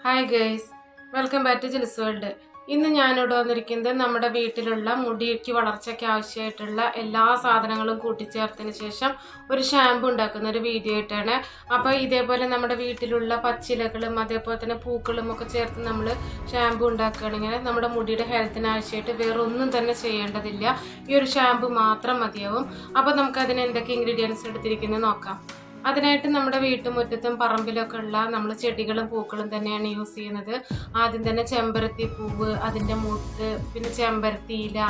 Hi guys, welcome back to Jil's world. ഇന്ന് ഞാനിവിടെ വന്നിരിക്കുന്നത് നമ്മുടെ വീട്ടിലുള്ള മുടിക്ക് വളർച്ചയ്ക്ക് ആവശ്യമായിട്ടുള്ള എല്ലാ സാധനങ്ങളും കൂട്ടിച്ചേർത്തതിന് ശേഷം ഒരു ഷാമ്പു ഉണ്ടാക്കുന്ന ഒരു വീഡിയോ ആയിട്ടാണ്. അപ്പോൾ ഇതേപോലെ നമ്മുടെ വീട്ടിലുള്ള പച്ചിലകളും അതേപോലെ തന്നെ പൂക്കളും ഒക്കെ ചേർത്ത് നമ്മൾ ഷാമ്പു ഉണ്ടാക്കുകയാണെങ്കിൽ നമ്മുടെ മുടിയുടെ ഹെൽത്തിന് ആവശ്യമായിട്ട് വേറെ ഒന്നും തന്നെ ചെയ്യേണ്ടതില്ല. ഈ ഒരു ഷാമ്പു മാത്രം മതിയാവും. അപ്പോൾ നമുക്ക് അതിന് എന്തൊക്കെ ഇൻഗ്രീഡിയൻസ് എടുത്തിരിക്കുന്നത് നോക്കാം. അതിനായിട്ട് നമ്മുടെ വീട്ടുമുറ്റത്തും പറമ്പിലൊക്കെ ഉള്ള നമ്മൾ ചെടികളും പൂക്കളും തന്നെയാണ് യൂസ് ചെയ്യുന്നത്. ആദ്യം തന്നെ ചെമ്പരത്തി പൂവ്, അതിൻ്റെ മുട്ട്, പിന്നെ ചെമ്പരത്തി ഇല,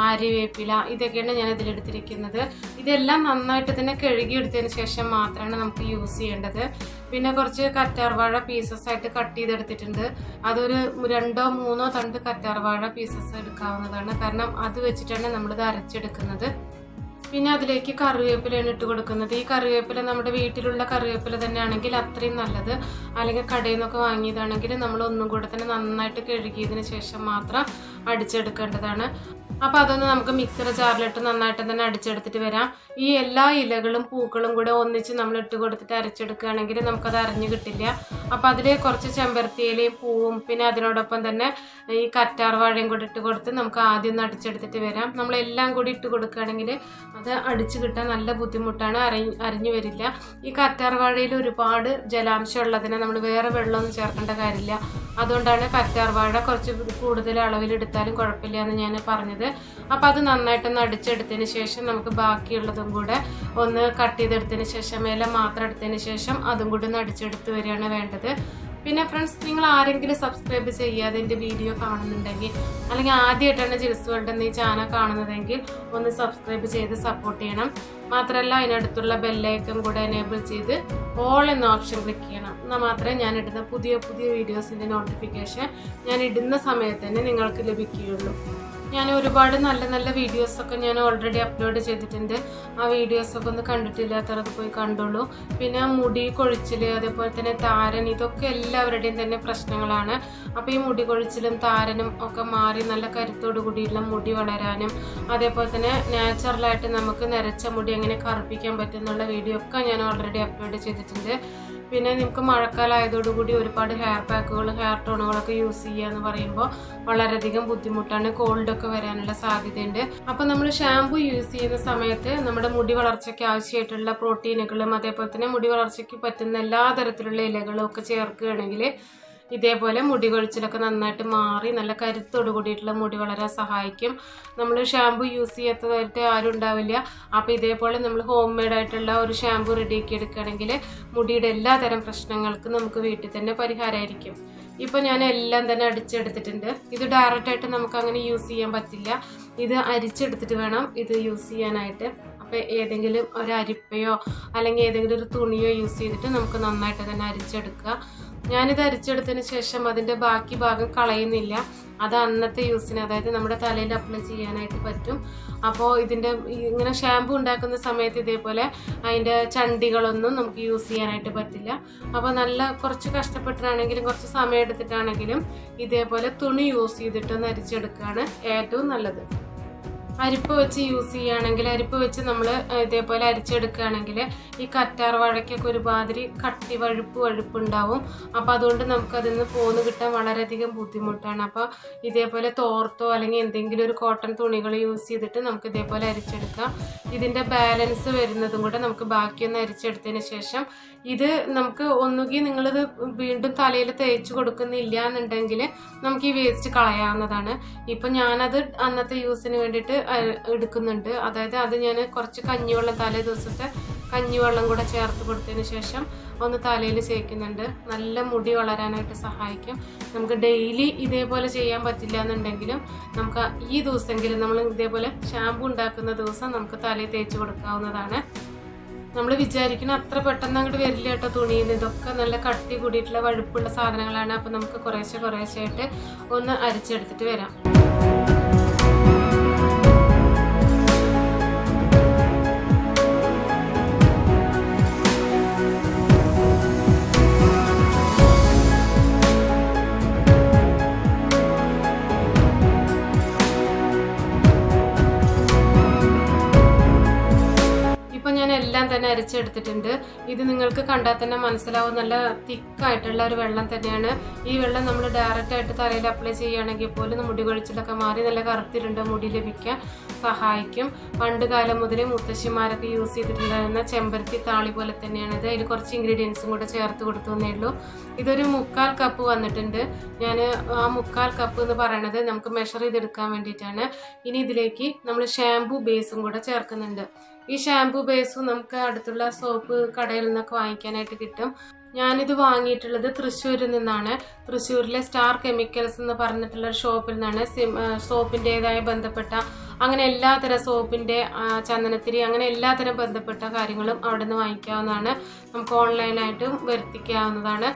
ആര്യവേപ്പില, ഇതൊക്കെയാണ് ഞാൻ ഇതിലെടുത്തിരിക്കുന്നത്. ഇതെല്ലാം നന്നായിട്ട് തന്നെ കഴുകിയെടുത്തതിന് ശേഷം മാത്രമാണ് നമുക്ക് യൂസ് ചെയ്യേണ്ടത്. പിന്നെ കുറച്ച് കറ്റാർവാഴ പീസസ് ആയിട്ട് കട്ട് ചെയ്തെടുത്തിട്ടുണ്ട്. അതൊരു 2-3 തണ്ട് കറ്റാർവാഴ പീസസ് എടുക്കാവുന്നതാണ്. കാരണം അത് വെച്ചിട്ടാണ് നമ്മളിത് അരച്ചെടുക്കുന്നത്. പിന്നെ അതിലേക്ക് കറിവേപ്പിലയാണ് ഇട്ട് കൊടുക്കുന്നത്. ഈ കറിവേപ്പില നമ്മുടെ വീട്ടിലുള്ള കറിവേപ്പില തന്നെയാണെങ്കിൽ അത്രയും നല്ലത്. അല്ലെങ്കിൽ കടയിൽ നിന്നൊക്കെ വാങ്ങിയതാണെങ്കിൽ നമ്മൾ ഒന്നും കൂടെ തന്നെ നന്നായിട്ട് കഴുകിയതിന് ശേഷം മാത്രം അടിച്ചെടുക്കേണ്ടതാണ്. അപ്പോൾ അതൊന്ന് നമുക്ക് മിക്സർ ജാറിലിട്ട് നന്നായിട്ട് തന്നെ അടിച്ചെടുത്തിട്ട് വരാം. ഈ എല്ലാ ഇലകളും പൂക്കളും കൂടെ ഒന്നിച്ച് നമ്മൾ ഇട്ട് കൊടുത്തിട്ട് അരച്ചെടുക്കുകയാണെങ്കിൽ നമുക്കത് അരഞ്ഞു കിട്ടില്ല. അപ്പോൾ അതിൽ കുറച്ച് ചെമ്പരത്തിയിലയും പൂവും പിന്നെ അതിനോടൊപ്പം തന്നെ ഈ കറ്റാർവാഴയും കൂടി ഇട്ട് കൊടുത്ത് നമുക്ക് ആദ്യം ഒന്ന് അടിച്ചെടുത്തിട്ട് വരാം. നമ്മളെല്ലാം കൂടി ഇട്ട് കൊടുക്കുകയാണെങ്കിൽ അത് അടിച്ചു കിട്ടാൻ നല്ല ബുദ്ധിമുട്ടാണ്, അരിഞ്ഞു വരില്ല. ഈ കറ്റാർവാഴയിൽ ഒരുപാട് ജലാംശം ഉള്ളതിനെ നമ്മൾ വേറെ വെള്ളമൊന്നും ചേർക്കേണ്ട കാര്യമില്ല. അതുകൊണ്ടാണ് കറ്റാർവാഴ കുറച്ച് കൂടുതൽ അളവിലെടുത്താലും കുഴപ്പമില്ല എന്ന് ഞാൻ പറഞ്ഞത്. അപ്പോൾ അത് നന്നായിട്ടൊന്ന് അടിച്ചെടുത്തതിന് ശേഷം നമുക്ക് ബാക്കിയുള്ളതും കൂടെ ഒന്ന് കട്ട് ചെയ്തെടുത്തതിന് ശേഷം ഇല മാത്രം എടുത്തതിന് ശേഷം അതും കൂടി ഒന്ന് അടിച്ചെടുത്ത് വരികയാണ് വേണ്ടത്. പിന്നെ ഫ്രണ്ട്സ്, നിങ്ങൾ ആരെങ്കിലും സബ്സ്ക്രൈബ് ചെയ്യാതെ എൻ്റെ വീഡിയോ കാണുന്നുണ്ടെങ്കിൽ അല്ലെങ്കിൽ ആദ്യമായിട്ടാണ് ജിൽസ് വേൾഡ് എന്ന ഈ ചാനൽ കാണുന്നതെങ്കിൽ ഒന്ന് സബ്സ്ക്രൈബ് ചെയ്ത് സപ്പോർട്ട് ചെയ്യണം. മാത്രമല്ല അതിനടുത്തുള്ള ബെല്ലൈക്കൺ കൂടെ എനേബിൾ ചെയ്ത് ഓൾ എന്ന ഓപ്ഷൻ ക്ലിക്ക് ചെയ്യണം. എന്നാൽ മാത്രമേ ഞാൻ ഇടുന്ന പുതിയ വീഡിയോസിൻ്റെ നോട്ടിഫിക്കേഷൻ ഞാൻ ഇടുന്ന സമയത്ത് തന്നെ നിങ്ങൾക്ക് ലഭിക്കുകയുള്ളൂ. ഞാൻ ഒരുപാട് നല്ല വീഡിയോസൊക്കെ ഞാൻ ഓൾറെഡി അപ്ലോഡ് ചെയ്തിട്ടുണ്ട്. ആ വീഡിയോസൊക്കെ ഒന്ന് കണ്ടിട്ടില്ലാത്തവരത് പോയി കണ്ടോളൂ. പിന്നെ മുടി കൊഴിച്ചിൽ, അതേപോലെ തന്നെ താരൻ, ഇതൊക്കെ എല്ലാവരുടെയും തന്നെ പ്രശ്നങ്ങളാണ്. അപ്പോൾ ഈ മുടി കൊഴിച്ചിലും താരനും ഒക്കെ മാറി നല്ല കരുത്തോടു കൂടിയുള്ള മുടി വളരാനും അതേപോലെ തന്നെ നാച്ചുറലായിട്ട് നമുക്ക് നരച്ച മുടി എങ്ങനെ കറുപ്പിക്കാൻ പറ്റുന്നുള്ള വീഡിയോ ഒക്കെ ഞാൻ ഓൾറെഡി അപ്ലോഡ് ചെയ്തിട്ടുണ്ട്. പിന്നെ നമുക്ക് മഴക്കാലമായതോടുകൂടി ഒരുപാട് ഹെയർ പാക്കുകൾ, ഹെയർ ടോണുകളൊക്കെ യൂസ് ചെയ്യുക എന്ന് പറയുമ്പോൾ വളരെയധികം ബുദ്ധിമുട്ടാണ്. കോൾഡൊക്കെ വരാനുള്ള സാധ്യതയുണ്ട്. അപ്പോൾ നമ്മൾ ഷാമ്പു യൂസ് ചെയ്യുന്ന സമയത്ത് നമ്മുടെ മുടി വളർച്ചയ്ക്ക് ആവശ്യമായിട്ടുള്ള പ്രോട്ടീനുകളും അതേപോലെ തന്നെ മുടി വളർച്ചയ്ക്ക് പറ്റുന്ന എല്ലാ തരത്തിലുള്ള ഇലകളും ഒക്കെ ചേർക്കുകയാണെങ്കിൽ ഇതേപോലെ മുടി കൊഴിച്ചിലൊക്കെ നന്നായിട്ട് മാറി നല്ല കരുത്തോട് കൂടിയിട്ടുള്ള മുടി വളരാൻ സഹായിക്കും. നമ്മൾ ഷാമ്പു യൂസ് ചെയ്യാത്തതായിട്ട് ആരും ഉണ്ടാവില്ല. അപ്പോൾ ഇതേപോലെ നമ്മൾ ഹോം മെയ്ഡായിട്ടുള്ള ഒരു ഷാമ്പു റെഡിയാക്കി എടുക്കുകയാണെങ്കിൽ മുടിയുടെ എല്ലാ തരം പ്രശ്നങ്ങൾക്കും നമുക്ക് വീട്ടിൽ തന്നെ പരിഹാരമായിരിക്കും. ഇപ്പോൾ ഞാൻ എല്ലാം തന്നെ അടിച്ചെടുത്തിട്ടുണ്ട്. ഇത് ഡയറക്റ്റായിട്ട് നമുക്ക് അങ്ങനെ യൂസ് ചെയ്യാൻ പറ്റില്ല. ഇത് അരിച്ചെടുത്തിട്ട് വേണം ഇത് യൂസ് ചെയ്യാനായിട്ട്. അപ്പോൾ ഏതെങ്കിലും ഒരു അരിപ്പയോ അല്ലെങ്കിൽ ഏതെങ്കിലും ഒരു തുണിയോ യൂസ് ചെയ്തിട്ട് നമുക്ക് നന്നായിട്ട് തന്നെ അരിച്ചെടുക്കുക. ഞാനിത് അരിച്ചെടുത്തതിന് ശേഷം അതിൻ്റെ ബാക്കി ഭാഗം കളയുന്നില്ല. അത് അന്നത്തെ യൂസിന്, അതായത് നമ്മുടെ തലയിൽ അപ്ലൈ ചെയ്യാനായിട്ട് പറ്റും. അപ്പോൾ ഇതിൻ്റെ ഇങ്ങനെ ഷാമ്പു ഉണ്ടാക്കുന്ന സമയത്ത് ഇതേപോലെ അതിൻ്റെ ചണ്ടികളൊന്നും നമുക്ക് യൂസ് ചെയ്യാനായിട്ട് പറ്റില്ല. അപ്പോൾ നല്ല കുറച്ച് കഷ്ടപ്പെട്ടിട്ടാണെങ്കിലും കുറച്ച് സമയം എടുത്തിട്ടാണെങ്കിലും ഇതേപോലെ തുണി യൂസ് ചെയ്തിട്ടൊന്ന് അരിച്ചെടുക്കുകയാണ് ഏറ്റവും നല്ലത്. അരിപ്പ് വെച്ച് യൂസ് ചെയ്യുകയാണെങ്കിൽ, അരിപ്പ് വെച്ച് നമ്മൾ ഇതേപോലെ അരിച്ചെടുക്കുകയാണെങ്കിൽ ഈ കറ്റാർവാഴയ്ക്കൊക്കെ ഒരുമാതിരി കട്ടി വഴുപ്പുണ്ടാവും. അപ്പോൾ അതുകൊണ്ട് നമുക്കതിൽ നിന്ന് പോന്ന് കിട്ടാൻ വളരെയധികം ബുദ്ധിമുട്ടാണ്. അപ്പോൾ ഇതേപോലെ തോർത്തോ അല്ലെങ്കിൽ എന്തെങ്കിലും ഒരു കോട്ടൺ തുണികൾ യൂസ് ചെയ്തിട്ട് നമുക്ക് ഇതേപോലെ അരിച്ചെടുക്കാം. ഇതിൻ്റെ ബാലൻസ് വരുന്നതും കൂടെ നമുക്ക് ബാക്കിയൊന്ന് അരിച്ചെടുത്തതിന് ശേഷം ഇത് നമുക്ക് ഒന്നുകിൽ നിങ്ങളിത് വീണ്ടും തലയിൽ തേച്ച് കൊടുക്കുന്നില്ല എന്നുണ്ടെങ്കിൽ നമുക്ക് ഈ വേസ്റ്റ് കളയാവുന്നതാണ്. ഇപ്പം ഞാനത് അന്നത്തെ യൂസിന് വേണ്ടിയിട്ട് എടുക്കുന്നുണ്ട്. അതായത് അത് ഞാൻ കുറച്ച് കഞ്ഞിവെള്ളം, തലേ ദിവസത്തെ കഞ്ഞിവെള്ളം കൂടെ ചേർത്ത് കൊടുത്തതിന് ശേഷം ഒന്ന് തലയിൽ തേക്കുന്നുണ്ട്. നല്ല മുടി വളരാനായിട്ട് സഹായിക്കും. നമുക്ക് ഡെയിലി ഇതേപോലെ ചെയ്യാൻ പറ്റില്ല എന്നുണ്ടെങ്കിലും നമുക്ക് ഈ ദിവസമെങ്കിലും നമ്മൾ ഇതേപോലെ ഷാമ്പു ഉണ്ടാക്കുന്ന ദിവസം നമുക്ക് തലയിൽ തേച്ച് കൊടുക്കാവുന്നതാണ്. നമ്മൾ വിചാരിക്കുന്ന അത്ര പെട്ടെന്ന് അങ്ങോട്ട് വരില്ല കേട്ടോ. തുണിയിൽ ഇതൊക്കെ നല്ല കട്ടി കൂടിയിട്ടുള്ള വഴുപ്പുള്ള സാധനങ്ങളാണ്. അപ്പോൾ നമുക്ക് കുറേശ്ശെ ഒന്ന് അരിച്ചെടുത്തിട്ട് വരാം. എല്ലാം തന്നെ അരിച്ചെടുത്തിട്ടുണ്ട്. ഇത് നിങ്ങൾക്ക് കണ്ടാൽ തന്നെ മനസ്സിലാവും, നല്ല തിക്കായിട്ടുള്ള ഒരു വെള്ളം തന്നെയാണ്. ഈ വെള്ളം നമ്മൾ ഡയറക്റ്റ് ആയിട്ട് തലയിൽ അപ്ലൈ ചെയ്യുകയാണെങ്കിൽ പോലും മുടി കൊഴിച്ചിലൊക്കെ മാറി നല്ല കറുത്തിരുണ്ട മുടി ലഭിക്കാൻ സഹായിക്കും. പണ്ട് കാലം മുതലേ മുത്തശ്ശിമാരൊക്കെ യൂസ് ചെയ്തിട്ടുണ്ടായിരുന്ന ചെമ്പരത്തി താളി പോലെ തന്നെയാണിത്. അതിൽ കുറച്ച് ഇൻഗ്രീഡിയൻസും കൂടെ ചേർത്ത് കൊടുത്തു എന്നേ ഉള്ളൂ. ഇതൊരു 3/4 കപ്പ് വന്നിട്ടുണ്ട്. ഞാൻ ആ 3/4 കപ്പ് എന്ന് പറയണത് നമുക്ക് മെഷർ ചെയ്തെടുക്കാൻ വേണ്ടിയിട്ടാണ്. ഇനി ഇതിലേക്ക് നമ്മൾ ഷാംപൂ ബേസും കൂടെ ചേർക്കുന്നുണ്ട്. ഈ ഷാംപൂ ബേസും നമുക്ക് അടുത്തുള്ള സോപ്പ് കടയിൽ നിന്നൊക്കെ വാങ്ങിക്കാനായിട്ട് കിട്ടും. ഞാനിത് വാങ്ങിയിട്ടുള്ളത് തൃശ്ശൂരിൽ നിന്നാണ്. തൃശ്ശൂരിലെ സ്റ്റാർ കെമിക്കൽസ് എന്ന് പറഞ്ഞിട്ടുള്ള ഒരു ഷോപ്പിൽ നിന്നാണ്. സോപ്പിൻ്റെതായ ബന്ധപ്പെട്ട അങ്ങനെ എല്ലാത്തരം സോപ്പിൻ്റെ ചന്ദനത്തിരി അങ്ങനെ എല്ലാത്തരം ബന്ധപ്പെട്ട കാര്യങ്ങളും അവിടെ നിന്ന് വാങ്ങിക്കാവുന്നതാണ്. നമുക്ക് ഓൺലൈനായിട്ടും വരുത്തിക്കാവുന്നതാണ്.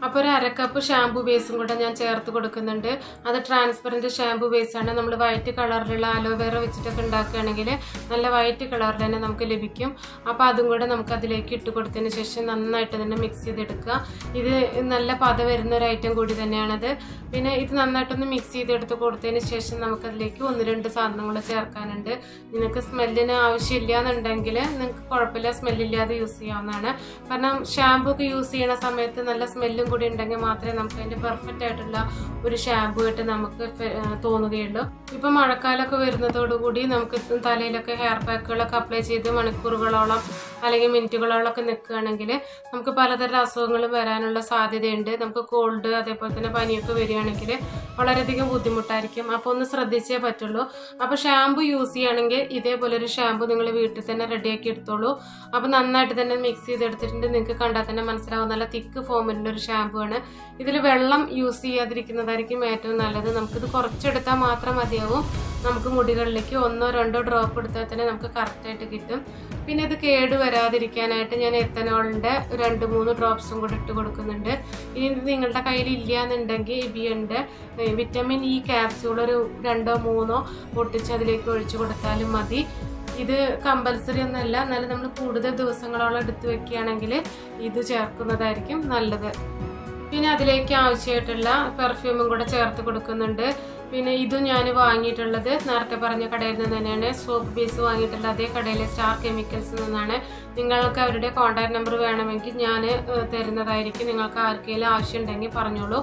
അപ്പോൾ ഒരു 1/2 കപ്പ് ഷാംപൂ ബേസും കൂടെ ഞാൻ ചേർത്ത് കൊടുക്കുന്നുണ്ട്. അത് ട്രാൻസ്പെറൻറ്റ് ഷാംപൂ ബേസാണ്. നമ്മൾ വൈറ്റ് കളറിലുള്ള അലോവേറ വെച്ചിട്ടൊക്കെ ഉണ്ടാക്കുകയാണെങ്കിൽ നല്ല വൈറ്റ് കളറിൽ തന്നെ നമുക്ക് ലഭിക്കും. അപ്പോൾ അതും കൂടെ നമുക്ക് അതിലേക്ക് ഇട്ട് കൊടുത്തതിന് ശേഷം നന്നായിട്ട് തന്നെ മിക്സ് ചെയ്തെടുക്കുക. ഇത് നല്ല പത വരുന്ന ഒരു ഐറ്റം കൂടി തന്നെയാണത്. പിന്നെ ഇത് നന്നായിട്ടൊന്ന് മിക്സ് ചെയ്തെടുത്ത് കൊടുത്തതിന് ശേഷം നമുക്കതിലേക്ക് 1-2 സാധനങ്ങൾ ചേർക്കാനുണ്ട്. നിങ്ങൾക്ക് സ്മെല്ലിന് ആവശ്യമില്ല എന്നുണ്ടെങ്കിൽ നിങ്ങൾക്ക് കുഴപ്പമില്ല, സ്മെല്ലില്ലാതെ യൂസ് ചെയ്യാവുന്നതാണ്. കാരണം ഷാംപൂ ഒക്കെ യൂസ് ചെയ്യുന്ന സമയത്ത് നല്ല സ്മെല്ലും കൂടി ഉണ്ടെങ്കിൽ മാത്രമേ നമുക്ക് അതിൻ്റെ പെർഫെക്റ്റ് ആയിട്ടുള്ള ഒരു ഷാംപൂ ആയിട്ട് നമുക്ക് തോന്നുകയുള്ളൂ. ഇപ്പം മഴക്കാലമൊക്കെ വരുന്നതോടുകൂടി നമുക്ക് തലയിലൊക്കെ ഹെയർ പാക്കുകളൊക്കെ അപ്ലൈ ചെയ്ത് മണിക്കൂറുകളോളം അല്ലെങ്കിൽ മിനിറ്റുകളോളമൊക്കെ നിൽക്കുകയാണെങ്കിൽ നമുക്ക് പലതരം അസുഖങ്ങളും വരാനുള്ള സാധ്യതയുണ്ട്. നമുക്ക് കോൾഡ് അതേപോലെ തന്നെ പനിയൊക്കെ വരികയാണെങ്കിൽ വളരെയധികം ബുദ്ധിമുട്ടായിരിക്കും. അപ്പോൾ ഒന്ന് ശ്രദ്ധിച്ചേ പറ്റുള്ളൂ. അപ്പോൾ ഷാംപൂ യൂസ് ചെയ്യുകയാണെങ്കിൽ ഇതേപോലെ ഒരു ഷാംപൂ നിങ്ങൾ വീട്ടിൽ തന്നെ റെഡിയാക്കി എടുത്തോളൂ. അപ്പോൾ നന്നായിട്ട് തന്നെ മിക്സ് ചെയ്തെടുത്തിട്ടുണ്ട്. നിങ്ങൾക്ക് കണ്ടാൽ തന്നെ മനസ്സിലാവും, നല്ല തിക്ക് ഫോമിലുള്ള ഒരു ഷാംപൂ ആണ്. ഇതിൽ വെള്ളം യൂസ് ചെയ്യാതിരിക്കുന്നതായിരിക്കും ഏറ്റവും നല്ലത്. നമുക്കിത് കുറച്ചെടുത്താൽ മാത്രം മതിയാവും. നമുക്ക് മുടികളിലേക്ക് 1-2 ഡ്രോപ്പ് എടുത്താൽ തന്നെ നമുക്ക് കറക്റ്റായിട്ട് കിട്ടും. പിന്നെ ഇത് കേട് വരാതിരിക്കാനായിട്ട് ഞാൻ എത്തനോളിൻ്റെ 2-3 ഡ്രോപ്സും കൂടി ഇട്ട് കൊടുക്കുന്നുണ്ട്. ഇനി ഇത് നിങ്ങളുടെ കയ്യിൽ ഇല്ല എന്നുണ്ടെങ്കിൽ ഇബിയൻ്റെ വിറ്റമിൻ ഇ ക്യാപ്സ്യൂൾ ഒരു 2-3 പൊട്ടിച്ച് അതിലേക്ക് ഒഴിച്ചു കൊടുത്താലും മതി. ഇത് കമ്പൽസറി ഒന്നുമല്ല, എന്നാലും നമ്മൾ കൂടുതൽ ദിവസങ്ങളോളം എടുത്ത് വെക്കുകയാണെങ്കിൽ ഇത് ചേർക്കുന്നതായിരിക്കും നല്ലത്. പിന്നെ അതിലേക്ക് ആവശ്യമായിട്ടുള്ള പെർഫ്യൂമും കൂടെ ചേർത്ത് കൊടുക്കുന്നുണ്ട്. പിന്നെ ഇതും ഞാൻ വാങ്ങിയിട്ടുള്ളത് നേരത്തെ പറഞ്ഞ കടയിൽ നിന്ന് തന്നെയാണ്. സോപ്പ് ബേസ് വാങ്ങിയിട്ടുള്ള അതേ കടയിലെ സ്റ്റാർ കെമിക്കൽസിൽ നിന്നാണ്. നിങ്ങൾക്ക് അവരുടെ കോൺടാക്ട് നമ്പർ വേണമെങ്കിൽ ഞാൻ തരുന്നതായിരിക്കും. നിങ്ങൾക്ക് ആർക്കെങ്കിലും ആവശ്യമുണ്ടെങ്കിൽ പറഞ്ഞോളൂ.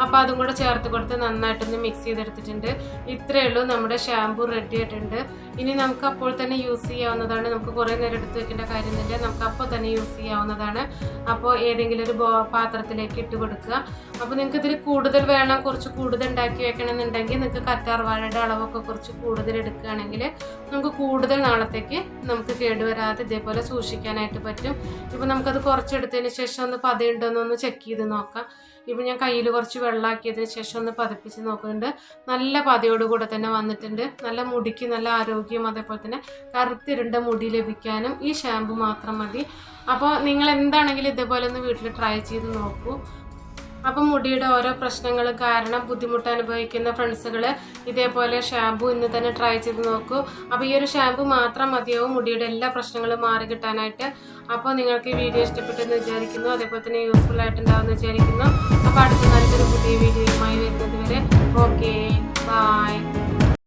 അപ്പോൾ അതും കൂടെ ചേർത്ത് കൊടുത്ത് നന്നായിട്ടൊന്ന് മിക്സ് ചെയ്തെടുത്തിട്ടുണ്ട്. ഇത്രയേ ഉള്ളൂ, നമ്മുടെ ഷാംപൂ റെഡി ആയിട്ടുണ്ട്. ഇനി നമുക്ക് അപ്പോൾ തന്നെ യൂസ് ചെയ്യാവുന്നതാണ്. നമുക്ക് കുറേ നേരം എടുത്ത് വെക്കേണ്ട കാര്യമൊന്നുമില്ല, നമുക്ക് അപ്പോൾ തന്നെ യൂസ് ചെയ്യാവുന്നതാണ്. അപ്പോൾ ഏതെങ്കിലും ഒരു പാത്രത്തിലേക്ക് ഇട്ട് കൊടുക്കുക. അപ്പോൾ നിങ്ങൾക്ക് ഇതിൽ കൂടുതൽ വേണം, കുറച്ച് കൂടുതൽ ഉണ്ടാക്കി വെക്കണമെന്നുണ്ടെങ്കിൽ നിങ്ങൾക്ക് കറ്റാർവാഴയുടെ അളവൊക്കെ കുറച്ച് കൂടുതൽ എടുക്കുകയാണെങ്കിൽ നമുക്ക് കൂടുതൽ നാളത്തേക്ക് നമുക്ക് കേടുവരാതെ ഇതേപോലെ സൂക്ഷിക്കാനായിട്ട് പറ്റും. ഇപ്പോൾ നമുക്കത് കുറച്ചെടുത്തതിന് ശേഷം ഒന്ന് പതയുണ്ടോയെന്നൊന്ന് ചെക്ക് ചെയ്ത് നോക്കാം. ഇപ്പോൾ ഞാൻ കയ്യിൽ കുറച്ച് വെള്ളമാക്കിയതിന് ശേഷം ഒന്ന് പതിപ്പിച്ച് നോക്കുന്നുണ്ട്. നല്ല പതയോടുകൂടെ തന്നെ വന്നിട്ടുണ്ട്. നല്ല മുടിക്ക് നല്ല ആരോഗ്യം അതേപോലെ തന്നെ കറുത്തിരുണ്ട മുടി ലഭിക്കാനും ഈ ഷാമ്പു മാത്രം മതി. അപ്പോൾ നിങ്ങൾ എന്താണെങ്കിലും ഇതേപോലെ ഒന്ന് വീട്ടിൽ ട്രൈ ചെയ്ത് നോക്കൂ. അപ്പം മുടിയുടെ ഓരോ പ്രശ്നങ്ങൾ കാരണം ബുദ്ധിമുട്ട് അനുഭവിക്കുന്ന ഫ്രണ്ട്സുകൾ ഇതേപോലെ ഷാമ്പു ഇന്ന് തന്നെ ട്രൈ ചെയ്ത് നോക്കൂ. അപ്പോൾ ഈ ഒരു ഷാമ്പു മാത്രം മതിയാവും മുടിയുടെ എല്ലാ പ്രശ്നങ്ങളും മാറി കിട്ടാനായിട്ട്. അപ്പോൾ നിങ്ങൾക്ക് ഈ വീഡിയോ ഇഷ്ടപ്പെട്ടെന്ന് വിചാരിക്കുന്നു, അതേപോലെ തന്നെ യൂസ്ഫുൾ ആയിട്ടുണ്ടാവുമെന്ന് വിചാരിക്കുന്നു. അപ്പോൾ അടുത്ത നല്ലൊരു പുതിയ വീഡിയോയുമായി വരുന്നത് വരെ ഓക്കെ, ബൈ.